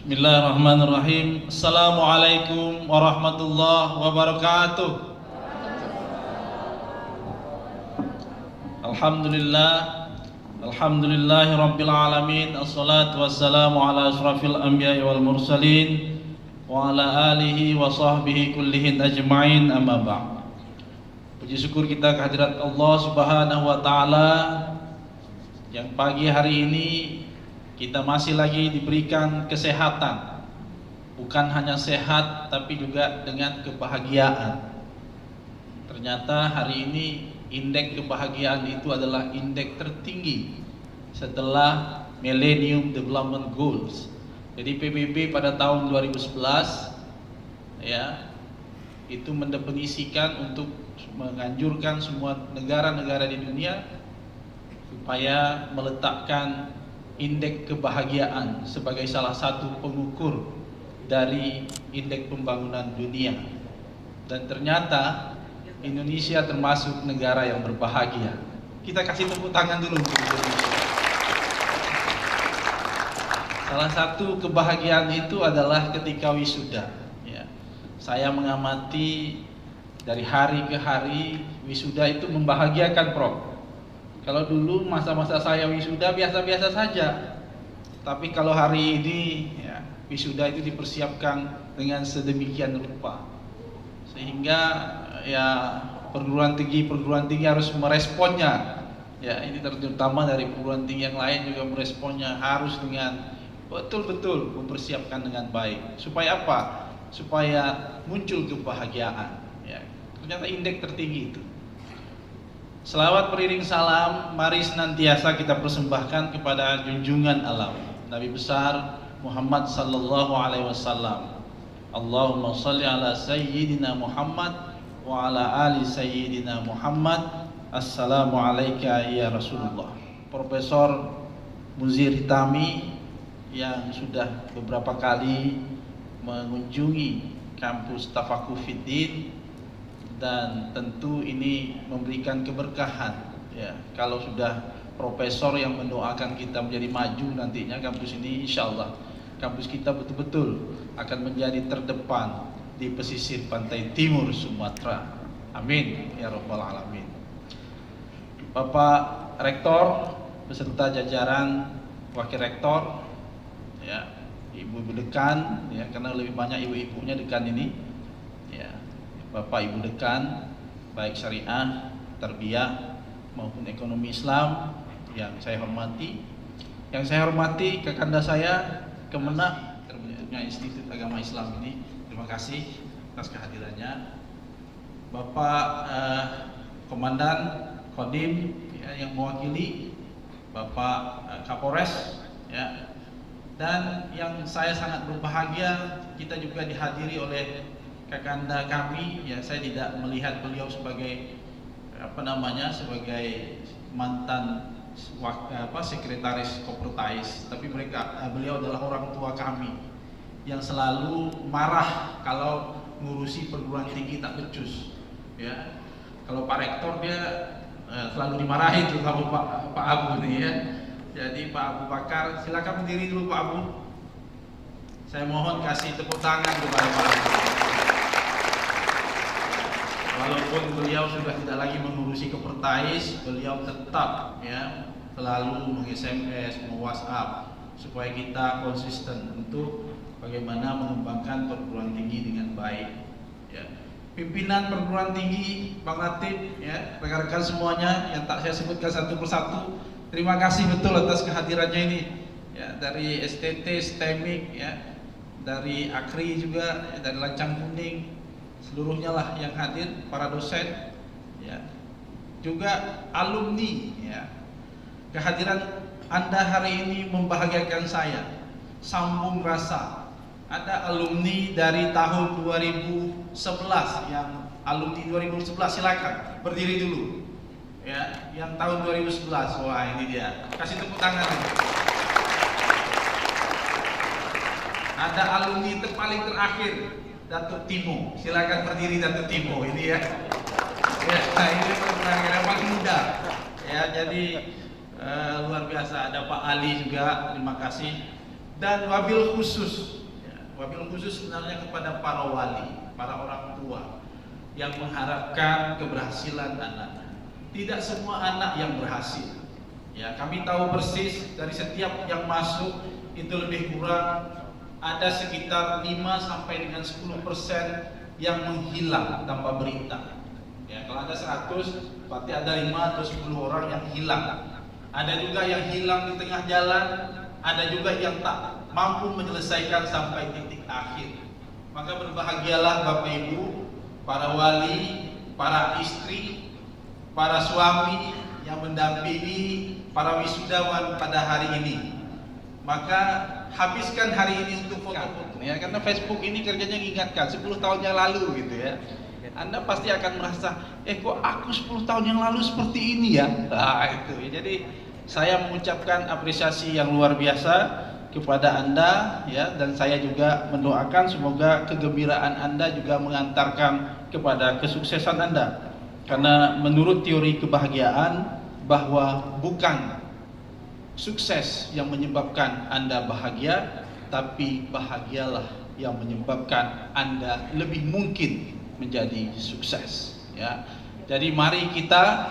Bismillahirrahmanirrahim. Assalamualaikum warahmatullahi wabarakatuh. Alhamdulillah. Alhamdulillahi rabbil alamin. Assalatu wassalamu ala asrafil anbiya'i wal mursalin wa ala alihi wa sahbihi kullihin ajma'in, amma ba'd. Puji syukur kita kehadirat Allah Subhanahu wa taala yang pagi hari ini kita masih lagi diberikan kesehatan. Bukan hanya sehat tapi juga dengan kebahagiaan. Ternyata hari ini indeks kebahagiaan itu adalah indeks tertinggi setelah Millennium Development Goals. Jadi PBB pada tahun 2011 ya, itu mendefinisikan untuk menganjurkan semua negara-negara di dunia supaya meletakkan indeks kebahagiaan sebagai salah satu pengukur dari indeks pembangunan dunia. Dan ternyata Indonesia termasuk negara yang berbahagia. Kita kasih tepuk tangan dulu untuk Indonesia. Salah satu kebahagiaan itu adalah ketika wisuda ya. Saya mengamati dari hari ke hari wisuda itu membahagiakan, Prof. Kalau dulu masa-masa saya wisuda biasa-biasa saja. Tapi kalau hari ini ya, wisuda itu dipersiapkan dengan sedemikian rupa. Sehingga ya perguruan tinggi harus meresponnya. Ya, ini terutama dari perguruan tinggi yang lain juga meresponnya harus dengan betul-betul mempersiapkan dengan baik. Supaya apa? Supaya muncul kebahagiaan. Ya, ternyata indeks tertinggi itu. Selawat beriring salam, mari senantiasa kita persembahkan kepada junjungan alam Nabi besar Muhammad sallallahu alaihi wasallam. Allahumma shalli ala sayyidina Muhammad wa ala ali sayyidina Muhammad. Assalamu alayka ya Rasulullah. Profesor Muzir Hitami yang sudah beberapa kali mengunjungi kampus Tafakufiddin, dan tentu ini memberikan keberkahan ya. Kalau sudah profesor yang mendoakan kita menjadi maju nantinya, kampus ini insya Allah kampus kita betul-betul akan menjadi terdepan di pesisir pantai timur Sumatera. Amin ya rabbal alamin. Bapak Rektor beserta jajaran Wakil Rektor ya, Ibu-ibu dekan ya, karena lebih banyak ibu-ibunya dekan ini ya. Bapak Ibu dekan baik syariah, tarbiyah maupun ekonomi Islam yang saya hormati. Yang saya hormati kakanda saya Kemenak terbentuknya Institut Agama Islam ini. Terima kasih atas kehadirannya. Bapak Komandan Kodim ya, yang mewakili Bapak Kapolres ya. Dan yang saya sangat berbahagia kita juga dihadiri oleh kakanda kami ya. Saya tidak melihat beliau sebagai sebagai mantan sekretaris Kopertais, tapi beliau adalah orang tua kami yang selalu marah kalau ngurusi perguruan tinggi tak becus ya. Kalau Pak Rektor dia selalu dimarahi tuh sama Pak Abu nih ya. Jadi Pak Abu Bakar, silakan berdiri dulu Pak Abu. Saya mohon kasih tepuk tangan kepada Pak Abu. Walaupun beliau sudah tidak lagi mengurusi Kopertais, beliau tetap ya selalu meng-SMS, meng-WhatsApp supaya kita konsisten untuk bagaimana mengembangkan perguruan tinggi dengan baik ya. Pimpinan perguruan tinggi, Bang Latif ya, rekan-rekan semuanya yang tak saya sebutkan satu persatu, terima kasih betul atas kehadirannya ini ya, dari STT, STEMIK ya, dari AKRI juga ya, dari Lancang Kuning, seluruhnya lah yang hadir, para dosen ya, juga alumni ya. Kehadiran Anda hari ini membahagiakan saya. Sambung rasa. Ada alumni dari tahun 2011 yang alumni 2011 silakan berdiri dulu. Ya, yang tahun 2011. Wah, ini dia. Kasih tepuk tangan. Ada alumni paling terakhir, Datuk Timo. Silakan berdiri Datuk Timo ini ya. Ya, ini yang paling muda. Ya, jadi luar biasa. Ada Pak Ali juga, terima kasih. Dan wabil khusus, ya, wabil khusus sebenarnya kepada para wali, para orang tua yang mengharapkan keberhasilan anaknya. Tidak semua anak yang berhasil. Ya, kami tahu persis dari setiap yang masuk itu lebih kurang ada sekitar 5 sampai dengan 10% yang menghilang tanpa berita. Ya, kalau ada 100, berarti ada 5 atau 10 orang yang hilang. Ada juga yang hilang di tengah jalan, ada juga yang tak mampu menyelesaikan sampai titik akhir. Maka berbahagialah Bapak Ibu, para wali, para istri, para suami yang mendampingi para wisudawan pada hari ini. Maka habiskan hari ini untuk foto-foto. Ya, karena Facebook ini kerjanya mengingatkan 10 tahun yang lalu gitu ya. Anda pasti akan merasa, kok aku 10 tahun yang lalu seperti ini ya. Nah, itu. Jadi saya mengucapkan apresiasi yang luar biasa kepada Anda ya, dan saya juga mendoakan semoga kegembiraan Anda juga mengantarkan kepada kesuksesan Anda. Karena menurut teori kebahagiaan bahwa bukan sukses yang menyebabkan Anda bahagia, tapi bahagialah yang menyebabkan Anda lebih mungkin menjadi sukses ya. Jadi mari kita,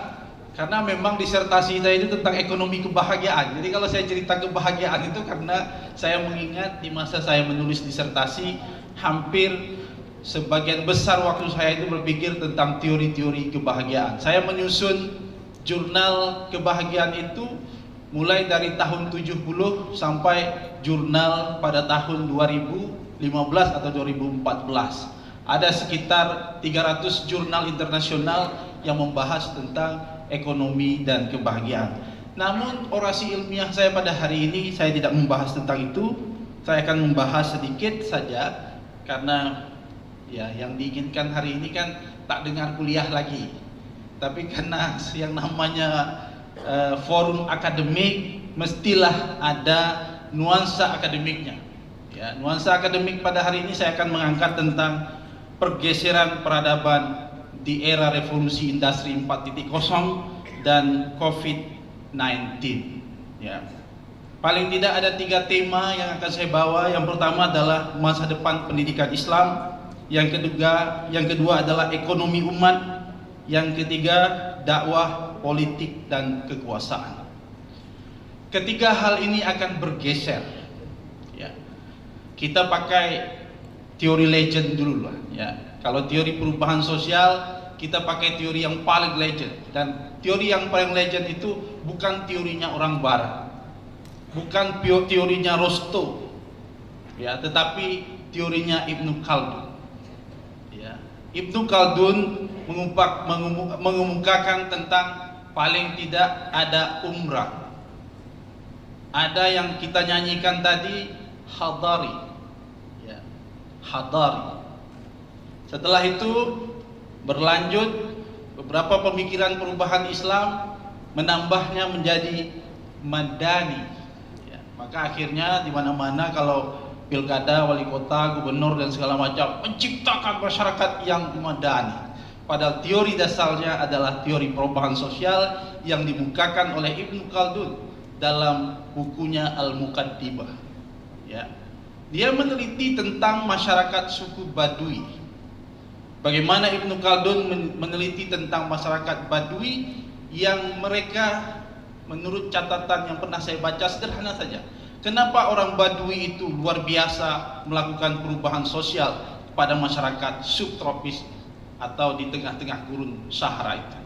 karena memang disertasi saya itu tentang ekonomi kebahagiaan. Jadi kalau saya cerita kebahagiaan itu karena saya mengingat di masa saya menulis disertasi, hampir sebagian besar waktu saya itu berpikir tentang teori-teori kebahagiaan. Saya menyusun jurnal kebahagiaan itu mulai dari tahun 70 sampai jurnal pada tahun 2015 atau 2014. Ada sekitar 300 jurnal internasional yang membahas tentang ekonomi dan kebahagiaan. Namun orasi ilmiah saya pada hari ini saya tidak membahas tentang itu. Saya akan membahas sedikit saja karena ya yang diinginkan hari ini kan tak dengar kuliah lagi. Tapi karena yang namanya forum akademik mestilah ada nuansa akademiknya. Ya, nuansa akademik pada hari ini saya akan mengangkat tentang pergeseran peradaban di era revolusi industri 4.0 dan COVID-19. Ya. Paling tidak ada 3 tema yang akan saya bawa. Yang pertama adalah masa depan pendidikan Islam, yang kedua adalah ekonomi umat, yang ketiga dakwah, politik dan kekuasaan. Ketiga hal ini akan bergeser. Ya. Kita pakai teori legend dulu lah. Ya. Kalau teori perubahan sosial kita pakai teori yang paling legend, dan teori yang paling legend itu bukan teorinya orang barat, bukan teorinya Rostow, ya, tetapi teorinya Ibnu Khaldun. Ya. Ibnu Khaldun mengemukakan tentang paling tidak ada umrah. Ada yang kita nyanyikan tadi, hadari. Ya. Hadari. Setelah itu berlanjut beberapa pemikiran perubahan Islam menambahnya menjadi madani. Ya. Maka akhirnya di mana-mana kalau pilkada, wali kota, gubernur dan segala macam menciptakan masyarakat yang madani. Padahal teori dasarnya adalah teori perubahan sosial yang dimukakan oleh Ibnu Khaldun dalam bukunya Al-Muqaddimah. Ya. Dia meneliti tentang masyarakat suku Badui. Bagaimana Ibnu Khaldun meneliti tentang masyarakat Badui yang mereka menurut catatan yang pernah saya baca sederhana saja. Kenapa orang Badui itu luar biasa melakukan perubahan sosial pada masyarakat subtropis atau di tengah-tengah gurun Sahara itu?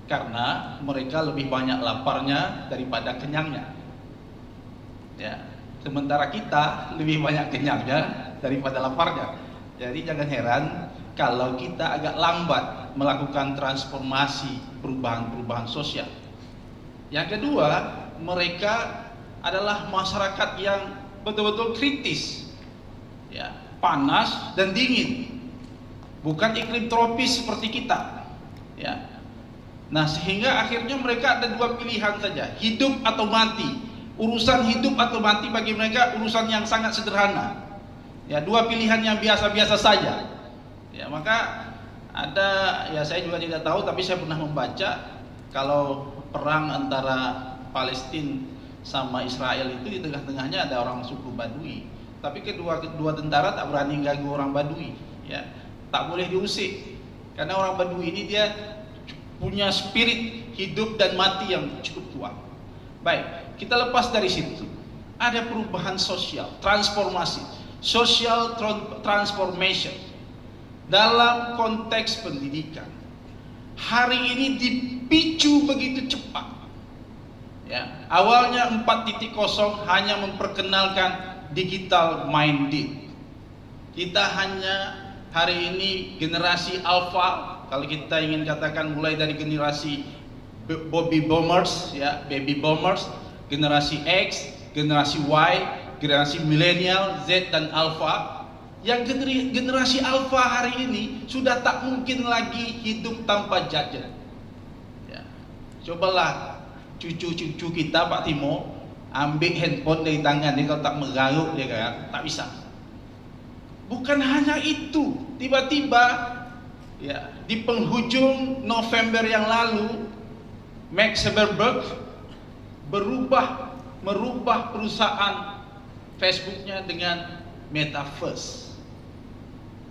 Karena mereka lebih banyak laparnya daripada kenyangnya. Ya, sementara kita lebih banyak kenyangnya daripada laparnya. Jadi jangan heran kalau kita agak lambat melakukan transformasi perubahan-perubahan sosial. Yang kedua, mereka adalah masyarakat yang betul-betul kritis, ya, panas dan dingin. Bukan iklim tropis seperti kita, ya. Nah, sehingga akhirnya mereka ada 2 pilihan saja, hidup atau mati. Urusan hidup atau mati bagi mereka urusan yang sangat sederhana. Ya, 2 pilihan yang biasa-biasa saja. Ya, maka ada, ya saya juga tidak tahu, tapi saya pernah membaca kalau perang antara Palestina sama Israel itu di tengah-tengahnya ada orang suku Badui. Tapi kedua tentara tak berani ganggu orang Badui, ya. Tak boleh diusik. Karena orang Badui ini dia punya spirit hidup dan mati yang cukup kuat. Baik, kita lepas dari situ. Ada perubahan sosial, transformasi, social transformation dalam konteks pendidikan. Hari ini dipicu begitu cepat. Ya, awalnya 4.0 hanya memperkenalkan digital minded. Kita hanya hari ini generasi alpha, kalau kita ingin katakan mulai dari generasi baby boomers, ya, baby boomers, generasi X, generasi Y, generasi milenial, Z dan alpha. Yang generasi alpha hari ini sudah tak mungkin lagi hidup tanpa gadget. Ya. Cobalah cucu-cucu kita, Pak Timo, ambil handphone dari tangan dia, kalau tak mengaruk dia kan, tak bisa. Bukan hanya itu, tiba-tiba ya di penghujung November yang lalu, Mark Zuckerberg merubah perusahaan Facebooknya dengan Metaverse.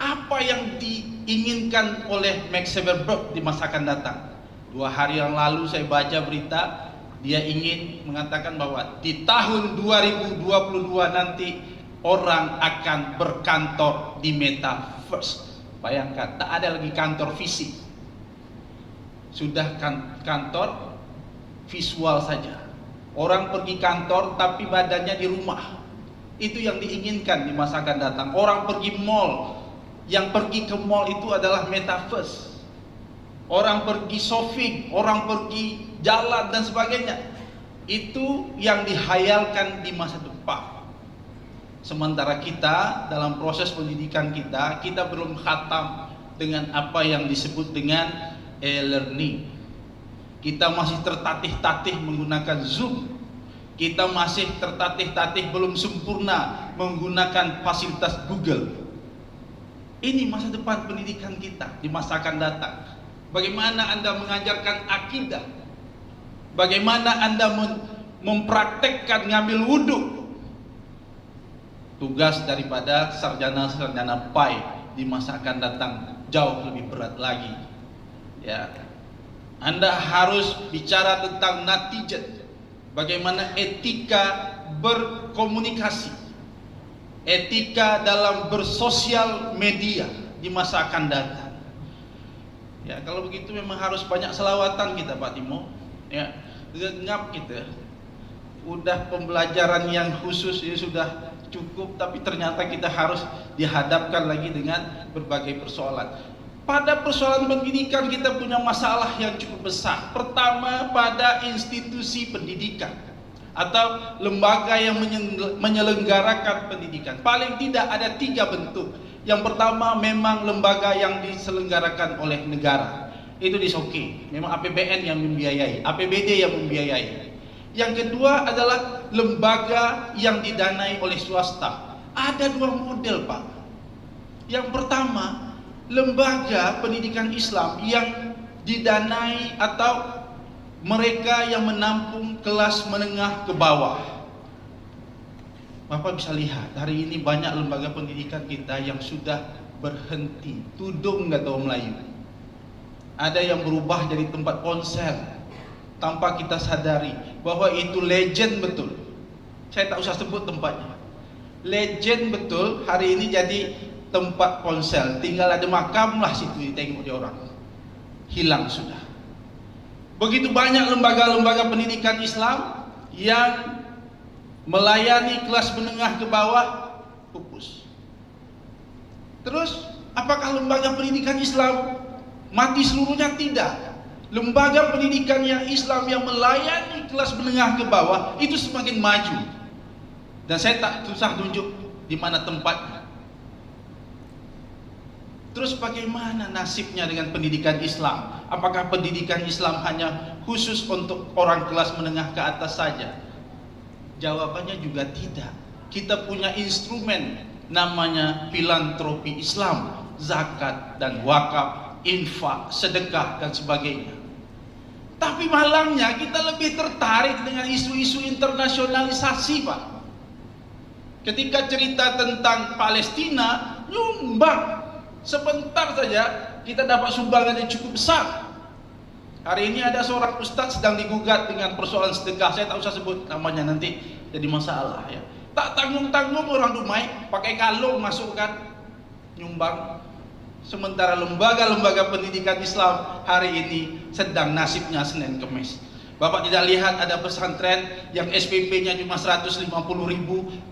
Apa yang diinginkan oleh Mark Zuckerberg di masa akan datang? 2 hari yang lalu saya baca berita, dia ingin mengatakan bahwa di tahun 2022 nanti orang akan berkantor di Metaverse. Bayangkan, tak ada lagi kantor fisik, sudah kantor visual saja. Orang pergi kantor tapi badannya di rumah. Itu yang diinginkan di masa akan datang. Orang pergi mall, yang pergi ke mall itu adalah Metaverse. Orang pergi shopping, orang pergi jalan dan sebagainya. Itu yang dihayalkan di masa depan. Sementara kita dalam proses pendidikan kita belum khatam dengan apa yang disebut dengan e-learning. Kita masih tertatih-tatih menggunakan Zoom. Kita masih tertatih-tatih belum sempurna menggunakan fasilitas Google. Ini masa depan pendidikan kita di masa akan datang. Bagaimana Anda mengajarkan akidah? Bagaimana Anda mempraktekkan ngambil wudhu? Tugas daripada sarjana-sarjana PAI di masa akan datang jauh lebih berat lagi. Ya, Anda harus bicara tentang netizen. Bagaimana etika berkomunikasi, etika dalam bersosial media di masa akan datang. Ya, kalau begitu memang harus banyak selawatan kita, Pak Timo. Ya, genap kita. Udah pembelajaran yang khusus ya sudah cukup, tapi ternyata kita harus dihadapkan lagi dengan berbagai persoalan. Pada persoalan pendidikan kita punya masalah yang cukup besar. Pertama, pada institusi pendidikan atau lembaga yang menyelenggarakan pendidikan. Paling tidak ada 3 bentuk. Yang pertama memang lembaga yang diselenggarakan oleh negara. Itu disoki. Memang APBN yang membiayai, APBD yang membiayai. Yang kedua adalah lembaga yang didanai oleh swasta. Ada 2 model, Pak. Yang pertama, lembaga pendidikan Islam yang didanai atau mereka yang menampung kelas menengah ke bawah. Bapak bisa lihat, hari ini banyak lembaga pendidikan kita yang sudah berhenti. Tudung nggak tahu Melayu. Ada yang berubah jadi tempat konser tanpa kita sadari bahwa itu legend betul. Saya tak usah sebut tempatnya. Legend betul, hari ini jadi tempat konser. Tinggal ada makam lah situ ditengok di orang. Hilang sudah. Begitu banyak lembaga-lembaga pendidikan Islam yang melayani kelas menengah ke bawah, pupus. Terus, apakah lembaga pendidikan Islam mati seluruhnya? Tidak. Lembaga pendidikan yang Islam yang melayani kelas menengah ke bawah itu semakin maju. Dan saya tak susah tunjuk di mana tempatnya. Terus bagaimana nasibnya dengan pendidikan Islam? Apakah pendidikan Islam hanya khusus untuk orang kelas menengah ke atas saja? Jawabannya juga tidak. Kita punya instrumen namanya filantropi Islam, zakat dan wakaf, infak, sedekah dan sebagainya. Tapi malangnya kita lebih tertarik dengan isu-isu internasionalisasi, Pak. Ketika cerita tentang Palestina, nyumbang. Sebentar saja kita dapat sumbangan yang cukup besar. Hari ini ada seorang ustadz sedang digugat dengan persoalan sedekah. Saya tak usah sebut namanya, nanti jadi masalah ya. Tak tanggung-tanggung orang Dumai pakai kalung masukkan nyumbang. Sementara lembaga-lembaga pendidikan Islam hari ini sedang nasibnya Senin Kemis. Bapak tidak lihat ada pesantren yang SPP-nya cuma 150.000,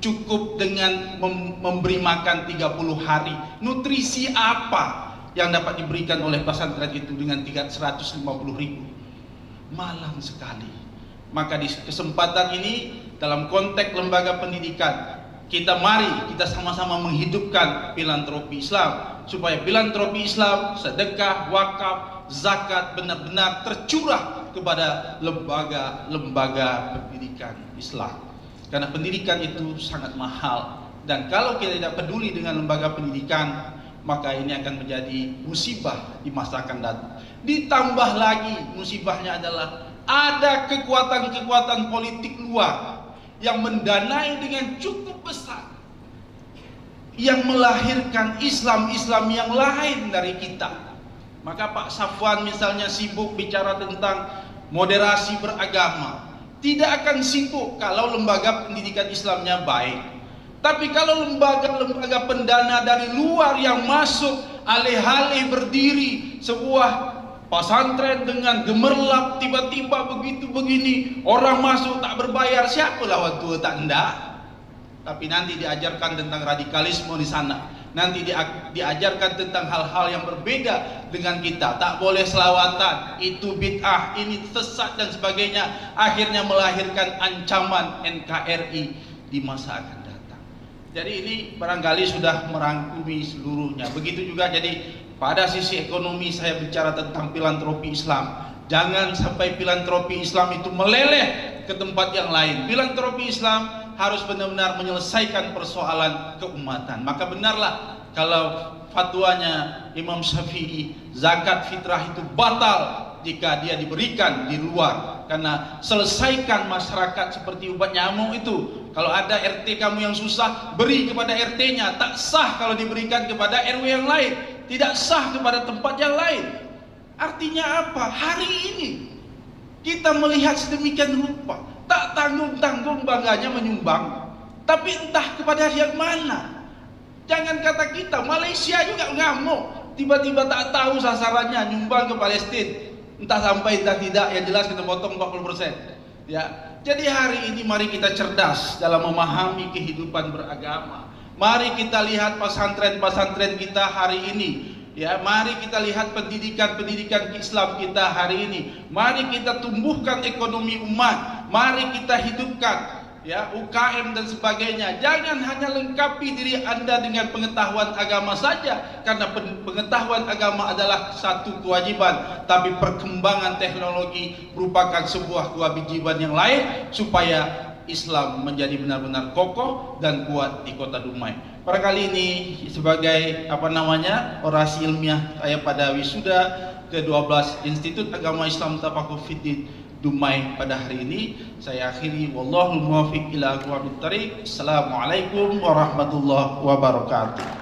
cukup dengan memberi makan 30 hari. Nutrisi apa yang dapat diberikan oleh pesantren itu dengan 150.000? Malang sekali. Maka di kesempatan ini dalam konteks lembaga pendidikan, mari kita sama-sama menghidupkan filantropi Islam, supaya filantropi Islam, sedekah, wakaf, zakat benar-benar tercurah kepada lembaga-lembaga pendidikan Islam. Karena pendidikan itu sangat mahal, dan kalau kita tidak peduli dengan lembaga pendidikan, maka ini akan menjadi musibah di masa akan datang. Ditambah lagi musibahnya adalah ada kekuatan-kekuatan politik luar yang mendanai dengan cukup besar, yang melahirkan Islam-Islam yang lain dari kita. Maka Pak Safwan misalnya sibuk bicara tentang moderasi beragama. Tidak akan sibuk kalau lembaga pendidikan Islamnya baik. Tapi kalau lembaga-lembaga pendana dari luar yang masuk, alih-alih berdiri sebuah pesantren dengan gemerlap, tiba-tiba begitu begini, orang masuk tak berbayar, siapa lawan tua tak enggak. Tapi nanti diajarkan tentang radikalisme di sana. Nanti diajarkan tentang hal-hal yang berbeda dengan kita. Tak boleh selawatan, itu bid'ah, ini sesat dan sebagainya. Akhirnya melahirkan ancaman NKRI di masa akan datang. Jadi ini barangkali sudah merangkumi seluruhnya. Begitu juga jadi pada sisi ekonomi saya bicara tentang filantropi Islam. Jangan sampai filantropi Islam itu meleleh ke tempat yang lain. Filantropi Islam harus benar-benar menyelesaikan persoalan keumatan. Maka benarlah kalau fatwanya Imam Syafi'i, zakat fitrah itu batal jika dia diberikan di luar. Karena selesaikan masyarakat seperti obat nyamuk itu. Kalau ada RT kamu yang susah, beri kepada RT-nya. Tak sah kalau diberikan kepada RW yang lain. Tidak sah kepada tempat yang lain. Artinya apa? Hari ini kita melihat sedemikian rupa, tak tanggung-tanggung bangganya menyumbang, tapi entah kepada yang mana. Jangan kata kita, Malaysia juga ngamuk, tiba-tiba tak tahu sasarannya nyumbang ke Palestina, entah sampai entah tidak, yang jelas kita potong 40%. Ya, jadi hari ini mari kita cerdas dalam memahami kehidupan beragama. Mari kita lihat pesantren-pesantren kita hari ini. Ya, mari kita lihat pendidikan-pendidikan Islam kita hari ini. Mari kita tumbuhkan ekonomi umat. Mari kita hidupkan ya UKM dan sebagainya. Jangan hanya lengkapi diri Anda dengan pengetahuan agama saja, karena pengetahuan agama adalah satu kewajiban, tapi perkembangan teknologi merupakan sebuah kewajiban yang lain supaya Islam menjadi benar-benar kokoh dan kuat di Kota Dumai. Pada kali ini sebagai orasi ilmiah saya pada wisuda ke-12 Institut Agama Islam Tafaqquh Fiddin Dumai pada hari ini, saya akhiri, wallahul muwaffiq ila aqwamit thariq. Assalamualaikum warahmatullahi wabarakatuh.